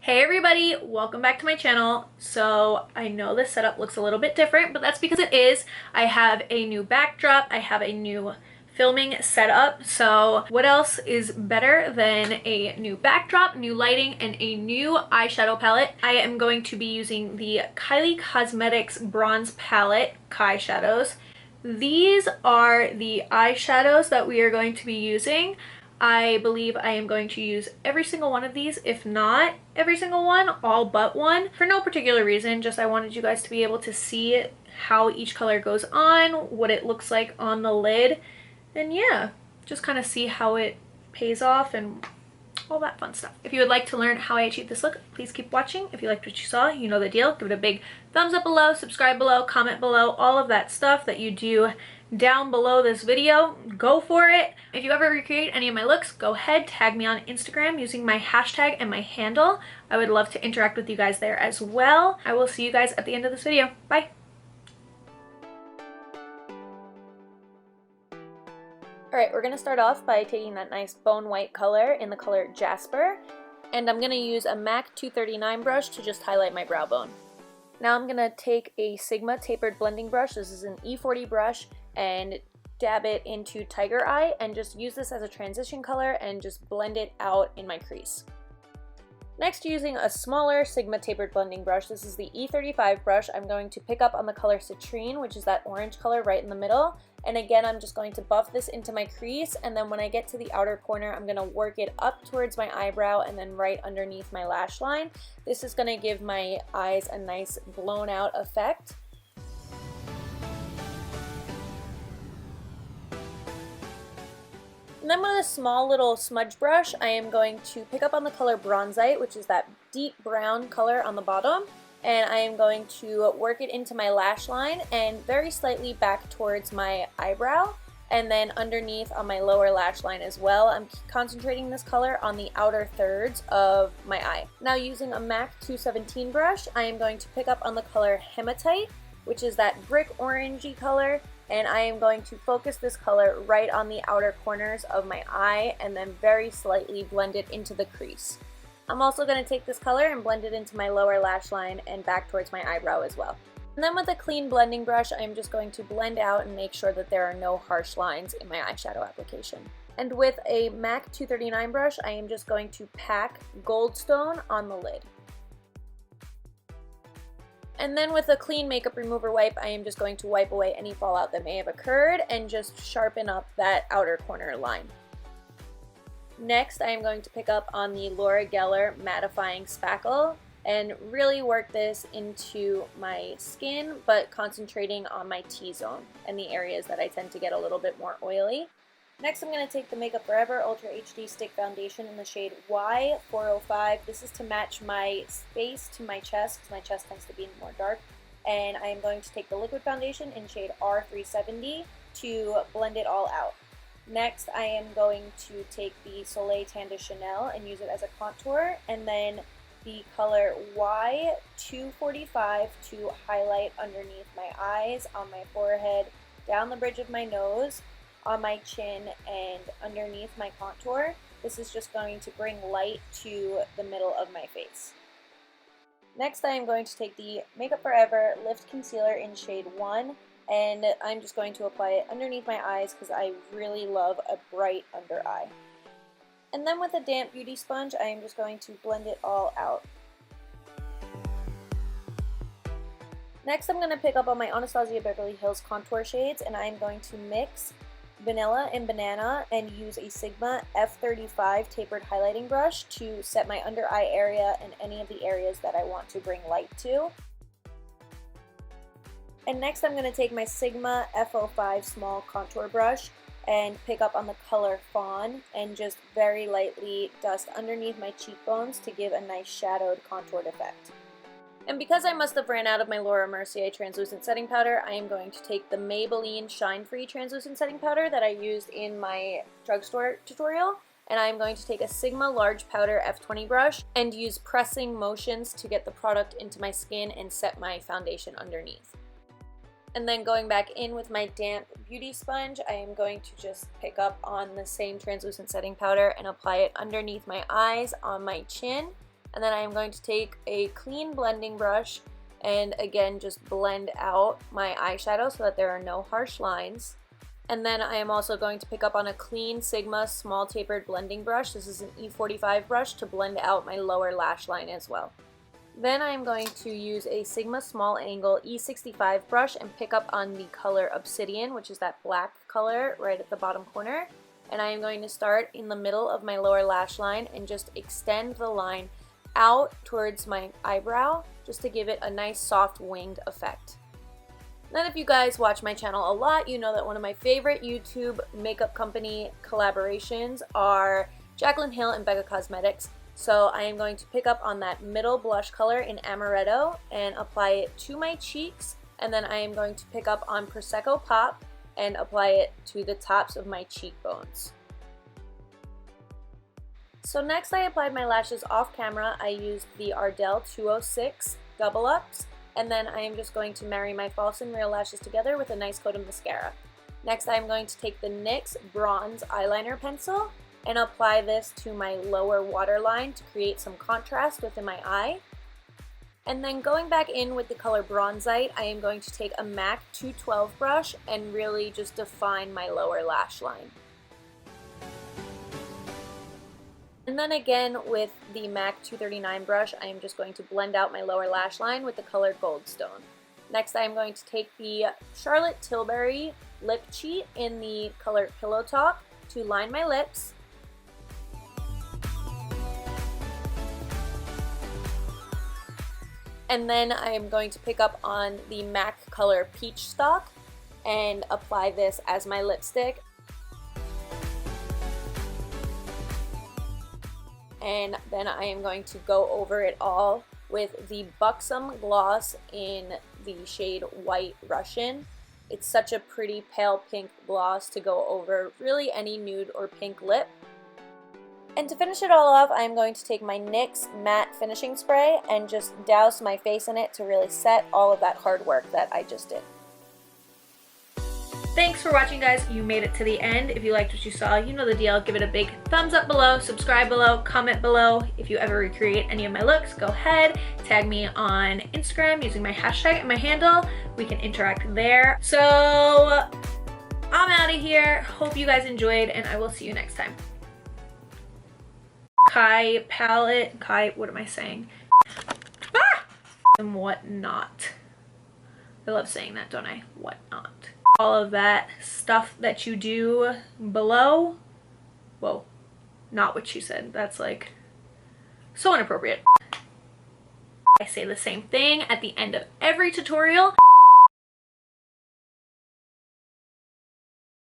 Hey everybody, welcome back to my channel. So I know this setup looks a little bit different, but that's because it is. I have a new backdrop, I have a new filming setup. So what else is better than a new backdrop, new lighting, and a new eyeshadow palette? I am going to be using the Kylie Cosmetics Bronze Palette Kyshadows. These are the eyeshadows that we are going to be using. I believe I am going to use every single one of these, if not every single one, all but one, for no particular reason. Just I wanted you guys to be able to see how each color goes on, what it looks like on the lid, and yeah, just kind of see how it pays off and all that fun stuff. If you would like to learn how I achieved this look, please keep watching. If you liked what you saw, you know the deal. Give it a big thumbs up below, subscribe below, comment below, all of that stuff that you do down below this video. Go for it. If you ever recreate any of my looks, go ahead, tag me on Instagram using my hashtag and my handle. I would love to interact with you guys there as well. I will see you guys at the end of this video. Bye. Alright, we're going to start off by taking that nice bone white color in the color Jasper, and I'm going to use a MAC 239 brush to just highlight my brow bone. Now I'm going to take a Sigma tapered blending brush, this is an E40 brush, and dab it into Tiger Eye and just use this as a transition color and just blend it out in my crease. Next, using a smaller Sigma tapered blending brush, this is the E35 brush, I'm going to pick up on the color Citrine, which is that orange color right in the middle. And again, I'm just going to buff this into my crease, and then when I get to the outer corner, I'm going to work it up towards my eyebrow and then right underneath my lash line. This is going to give my eyes a nice blown out effect. And then with a small little smudge brush, I am going to pick up on the color Bronzite, which is that deep brown color on the bottom, and I am going to work it into my lash line and very slightly back towards my eyebrow, and then underneath on my lower lash line as well. I'm concentrating this color on the outer thirds of my eye. Now using a MAC 217 brush, I am going to pick up on the color Hematite, which is that brick orangey color, and I am going to focus this color right on the outer corners of my eye and then very slightly blend it into the crease. I'm also going to take this color and blend it into my lower lash line and back towards my eyebrow as well. And then with a clean blending brush, I'm just going to blend out and make sure that there are no harsh lines in my eyeshadow application. And with a MAC 239 brush, I am just going to pack Goldstone on the lid. And then with a clean makeup remover wipe, I am just going to wipe away any fallout that may have occurred and just sharpen up that outer corner line. Next, I am going to pick up on the Laura Geller mattifying spackle and really work this into my skin, but concentrating on my T-zone and the areas that I tend to get a little bit more oily. Next, I'm going to take the Makeup Forever Ultra HD Stick Foundation in the shade Y405. This is to match my face to my chest, because my chest tends to be more dark. And I am going to take the liquid foundation in shade R370 to blend it all out. Next, I am going to take the Soleil Tan de Chanel and use it as a contour, and then the color Y245 to highlight underneath my eyes, on my forehead, down the bridge of my nose, on my chin, and underneath my contour. This is just going to bring light to the middle of my face. Next, I am going to take the Makeup Forever Lift Concealer in shade 1, and I'm just going to apply it underneath my eyes because I really love a bright under eye. And then with a damp beauty sponge, I am just going to blend it all out. Next, I'm going to pick up on my Anastasia Beverly Hills contour shades, and I'm going to mix Vanilla and Banana and use a Sigma F35 tapered highlighting brush to set my under eye area and any of the areas that I want to bring light to. And next, I'm going to take my Sigma F05 small contour brush and pick up on the color Fawn and just very lightly dust underneath my cheekbones to give a nice shadowed contoured effect. And because I must have ran out of my Laura Mercier translucent setting powder, I am going to take the Maybelline Shine Free translucent setting powder that I used in my drugstore tutorial, and I am going to take a Sigma large powder F20 brush and use pressing motions to get the product into my skin and set my foundation underneath. And then going back in with my damp beauty sponge, I am going to just pick up on the same translucent setting powder and apply it underneath my eyes, on my chin, And then I am going to take a clean blending brush and again just blend out my eyeshadow so that there are no harsh lines. And then I am also going to pick up on a clean Sigma small tapered blending brush. This is an E45 brush to blend out my lower lash line as well. Then I am going to use a Sigma small angle E65 brush and pick up on the color Obsidian, which is that black color right at the bottom corner. And I am going to start in the middle of my lower lash line and just extend the line out towards my eyebrow just to give it a nice soft winged effect. Then if you guys watch my channel a lot, you know that one of my favorite YouTube makeup company collaborations are Jaclyn Hill and Becca Cosmetics. So I am going to pick up on that middle blush color in Amaretto and apply it to my cheeks. And then I am going to pick up on Prosecco Pop and apply it to the tops of my cheekbones. So next I applied my lashes off camera. I used the Ardell 206 Double Ups. And then I am just going to marry my false and real lashes together with a nice coat of mascara. Next I am going to take the NYX Bronze Eyeliner Pencil and apply this to my lower waterline to create some contrast within my eye. And then going back in with the color Bronzite, I am going to take a MAC 212 brush and really just define my lower lash line. And then again with the MAC 239 brush, I am just going to blend out my lower lash line with the color Goldstone. Next I am going to take the Charlotte Tilbury Lip Cheat in the color Pillow Talk to line my lips. And then I am going to pick up on the MAC color Peach Stock and apply this as my lipstick. And then I am going to go over it all with the Buxom Gloss in the shade White Russian. It's such a pretty pale pink gloss to go over really any nude or pink lip. And to finish it all off, I'm going to take my NYX Matte Finishing Spray and just douse my face in it to really set all of that hard work that I just did. Thanks for watching, guys. You made it to the end. If you liked what you saw, you know the deal. Give it a big thumbs up below, subscribe below, comment below. If you ever recreate any of my looks, go ahead, tag me on Instagram using my hashtag and my handle. We can interact there. So I'm out of here. Hope you guys enjoyed, and I will see you next time. What am I saying? Ah! And whatnot. I love saying that, don't I? Whatnot. All of that stuff that you do below. Whoa, not what she said. That's like so inappropriate. I say the same thing at the end of every tutorial.